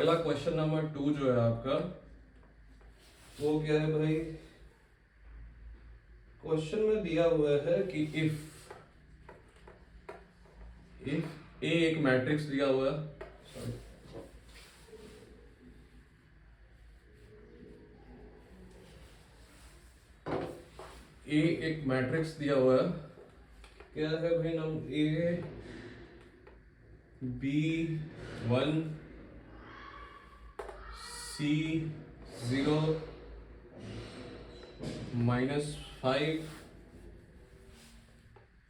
पहला question number 2 जो है आपका वो क्या है भाई। क्वेश्चन में दिया हुआ है कि इफ ए एक मैट्रिक्स दिया हुआ है, सॉरी ए एक मैट्रिक्स दिया हुआ है, क्या है भाई नाम, ए बी 1 सी 0 -5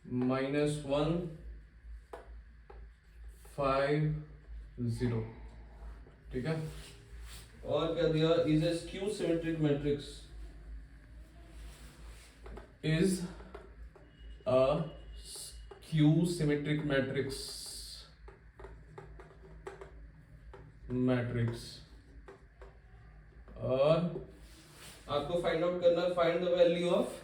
-1 5 0। ठीक है, और क्या दिया, is a skew symmetric matrix, is a skew symmetric matrix और आपको फाइंड आउट करना है, find the value of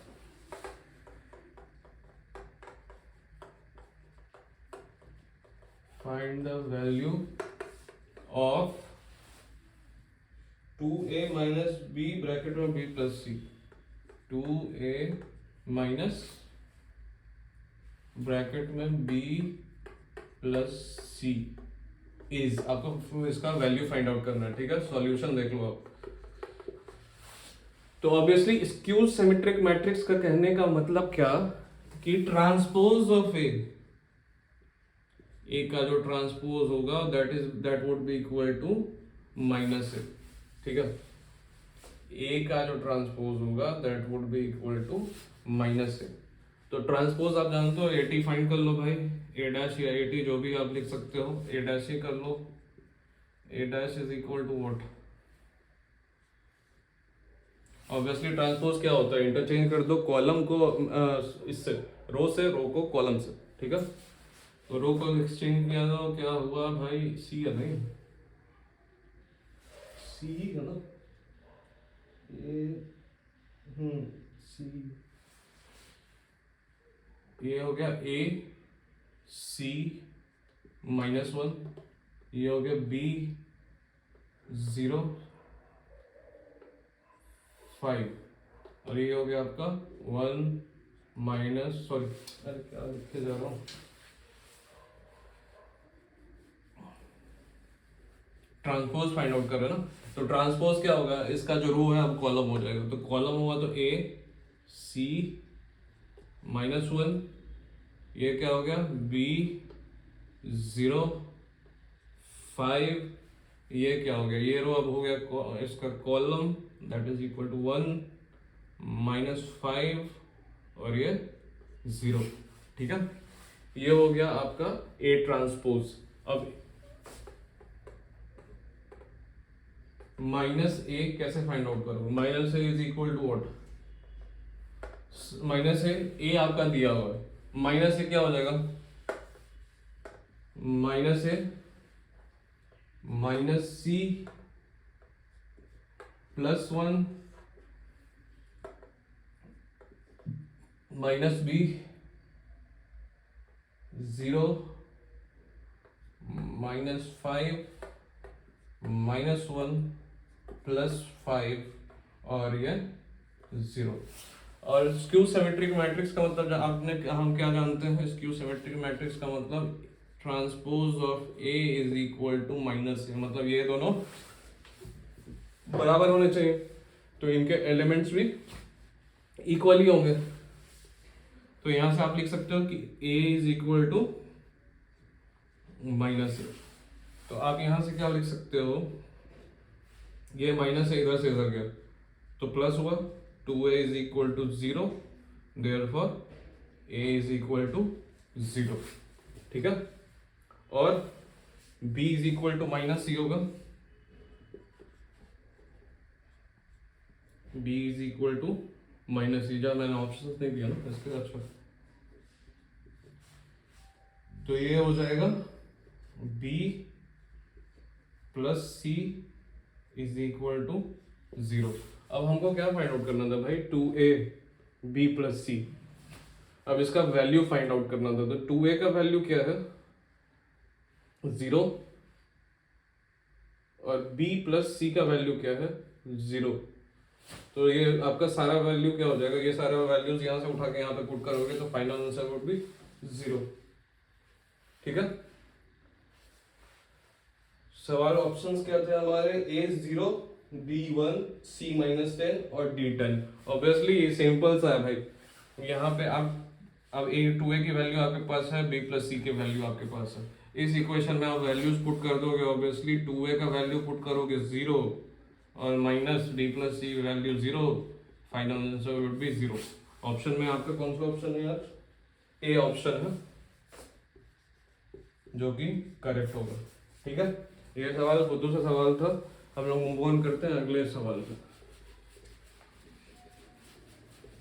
of 2a minus b bracket में b plus c, 2a minus bracket में b प्लस सी इज, आपको इसका value find out करना है। ठीक है, सॉल्यूशन देख लो आप। तो ऑब्वियसली स्क्यू सिमेट्रिक मैट्रिक्स का कहने का मतलब क्या कि ट्रांसपोज ऑफ ए का जो ट्रांसपोज होगा that would be equal to minus A. ठीक है, ए का जो ट्रांसपोज होगा that would be equal to minus A. तो ट्रांसपोज आप जानते हो, ए टी फाइंड कर लो भाई, ए डैश या ए टी जो भी आप लिख सकते हो, ए डैश ही कर लो। A dash is equal to what, obviously transpose क्या होता है, इंटरचेंज कर दो कॉलम को इससे, रो से, रो को कॉलम से। ठीक है, तो रो को एक्सचेंज किया तो क्या हुआ भाई, सी है नहीं, सी है ना ये, सी, ये हो गया ए सी -1, ये हो गया बी 0 5 और ये हो गया आपका 1 माइनस, सॉरी अरे क्या लिखे जा रहा हूँ, ट्रांसपोज फाइंड आउट कर रहे हैं ना। तो ट्रांसपोज क्या होगा, इसका जो रो है अब कॉलम हो जाएगा, तो कॉलम हुआ तो ए सी -1, ये क्या हो गया बी 0 5, ये क्या हो गया, ये रो अब हो गया इसका column that is equal to 1 -5 और ये 0। ठीक है, ये हो गया आपका ए ट्रांसपोज। अब माइनस ए कैसे फाइंड आउट करोगे, minus A is equal to what, minus A आपका दिया हुआ है, माइनस ए क्या हो जाएगा, minus A minus C +1 minus B 0 -5 -1 +5 और ये 0। और स्क्यू सिमेट्रिक मैट्रिक्स का मतलब हम क्या जानते हैं, स्क्यू सिमेट्रिक मैट्रिक्स का मतलब transpose of A is equal to minus A, मतलब ये दोनों बराबर होने चाहिए, तो इनके एलिमेंट्स भी इक्वली होंगे। तो यहां से आप लिख सकते हो कि ए is equal to minus A, तो आप यहां से क्या लिख सकते हो, ये माइनस ए इधर से इधर गया तो प्लस हुआ, 2a is equal to 0, therefore a is equal to 0। ठीक है, और b is equal to minus C होगा, b is equal to minus C, जब मैंने ऑप्शन नहीं दिया ना इसके, अच्छा तो ये हो जाएगा b plus c is equal to 0। अब हमको क्या फाइंड आउट करना था भाई, 2a b प्लस सी, अब इसका वैल्यू फाइंड आउट करना था। तो 2a का वैल्यू क्या है 0 और b प्लस c का वैल्यू क्या है 0। तो ये आपका सारा वैल्यू क्या हो जाएगा, ये सारा वैल्यूज यहाँ से उठा के यहाँ पे पुट करोगे तो फाइनल आंसर वुड बी 0। ठीक है, सवाल ऑप्शंस क्या थे हमारे, A 0, B 1, C -10 और D 10। ऑब्वियसली ये सिंपल सा है भाई, यहाँ पे आप अब A 2A की वैल्यू आपके पास है, B प्लस C की वैल्यू आपके पास है, इस इक्वेशन में आप वैल्यूज पुट कर दोगे। ऑब्वियसली 2A का वैल्यू पुट करोगे 0 और minus D plus C value 0, final answer would be 0। Option में आपका कौन सा ऑप्शन है यार, A ऑप्शन है जो कि करेक्ट होगा। ठीक है, ये सवाल बुद्धू सा सवाल था। हम लोग मूव ऑन करते हैं अगले सवाल पे।